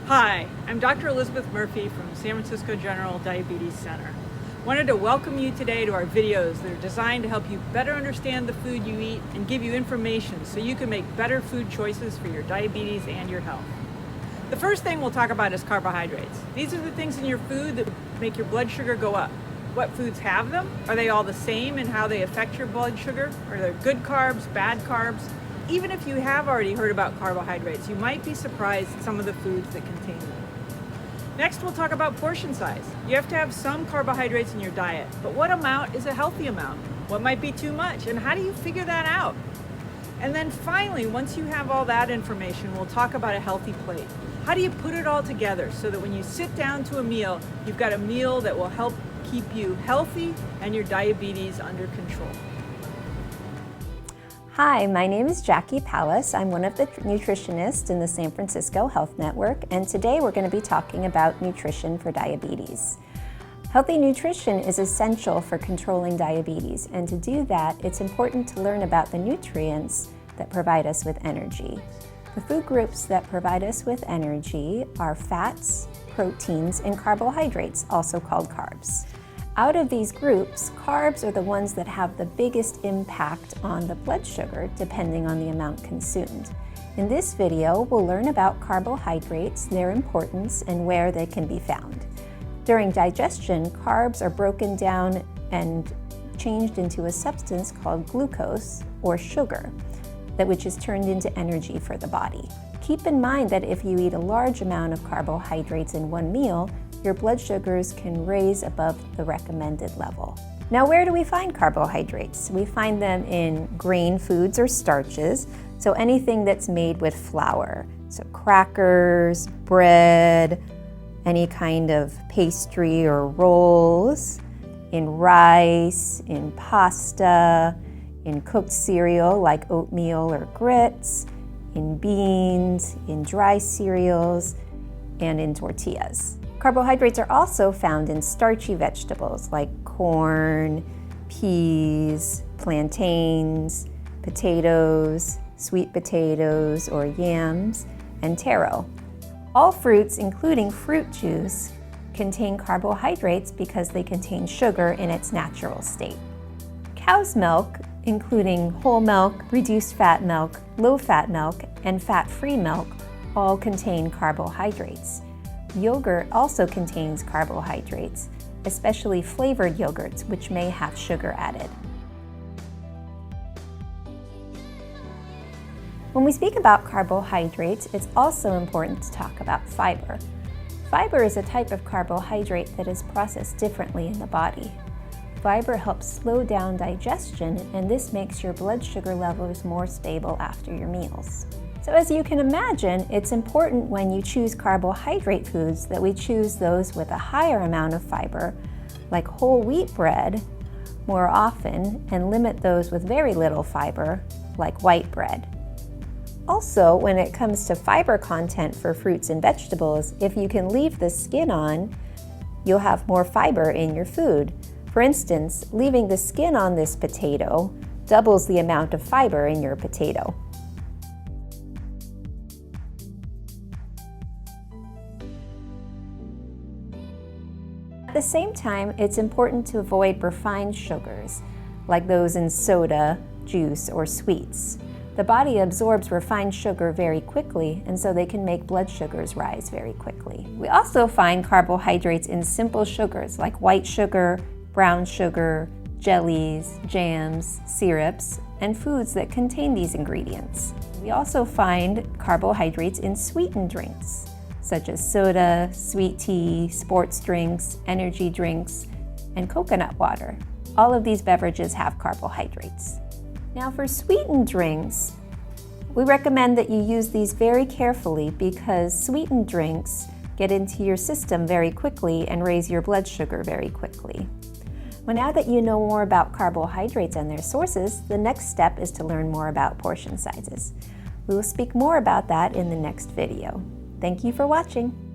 Hi, I'm Dr. Elizabeth Murphy from San Francisco General Diabetes Center. Wanted to welcome you today to our videos that are designed to help you better understand the food you eat and give you information so you can make better food choices for your diabetes and your health. The first thing we'll talk about is carbohydrates. These are the things in your food that make your blood sugar go up. What foods have them? Are they all the same in how they affect your blood sugar? Are there good carbs, bad carbs? Even if you have already heard about carbohydrates, you might be surprised at some of the foods that contain them. Next, we'll talk about portion size. You have to have some carbohydrates in your diet, but what amount is a healthy amount? What might be too much, and how do you figure that out? And then finally, once you have all that information, we'll talk about a healthy plate. How do you put it all together so that when you sit down to a meal, you've got a meal that will help keep you healthy and your diabetes under control? Hi, my name is Jackie Pallas. I'm one of the nutritionists in the San Francisco Health Network, and today we're going to be talking about nutrition for diabetes. Healthy nutrition is essential for controlling diabetes, and to do that, it's important to learn about the nutrients that provide us with energy. The food groups that provide us with energy are fats, proteins, and carbohydrates, also called carbs. Out of these groups, carbs are the ones that have the biggest impact on the blood sugar, depending on the amount consumed. In this video, we'll learn about carbohydrates, their importance, and where they can be found. During digestion, carbs are broken down and changed into a substance called glucose, or sugar, which is turned into energy for the body. Keep in mind that if you eat a large amount of carbohydrates in one meal, your blood sugars can raise above the recommended level. Now, where do we find carbohydrates? We find them in grain foods or starches, so anything that's made with flour. So crackers, bread, any kind of pastry or rolls, in rice, in pasta, in cooked cereal like oatmeal or grits, in beans, in dry cereals, and in tortillas. Carbohydrates are also found in starchy vegetables like corn, peas, plantains, potatoes, sweet potatoes or yams, and taro. All fruits, including fruit juice, contain carbohydrates because they contain sugar in its natural state. Cow's milk, including whole milk, reduced fat milk, low-fat milk, and fat-free milk, all contain carbohydrates. Yogurt also contains carbohydrates, especially flavored yogurts, which may have sugar added. When we speak about carbohydrates, it's also important to talk about fiber. Fiber is a type of carbohydrate that is processed differently in the body. Fiber helps slow down digestion, and this makes your blood sugar levels more stable after your meals. So as you can imagine, it's important when you choose carbohydrate foods that we choose those with a higher amount of fiber, like whole wheat bread, more often, and limit those with very little fiber, like white bread. Also, when it comes to fiber content for fruits and vegetables, if you can leave the skin on, you'll have more fiber in your food. For instance, leaving the skin on this potato doubles the amount of fiber in your potato. At the same time, it's important to avoid refined sugars, like those in soda, juice, or sweets. The body absorbs refined sugar very quickly, and so they can make blood sugars rise very quickly. We also find carbohydrates in simple sugars like white sugar, brown sugar, jellies, jams, syrups, and foods that contain these ingredients. We also find carbohydrates in sweetened drinks, such as soda, sweet tea, sports drinks, energy drinks, and coconut water. All of these beverages have carbohydrates. Now for sweetened drinks, we recommend that you use these very carefully because sweetened drinks get into your system very quickly and raise your blood sugar very quickly. Well, now that you know more about carbohydrates and their sources, the next step is to learn more about portion sizes. We will speak more about that in the next video. Thank you for watching.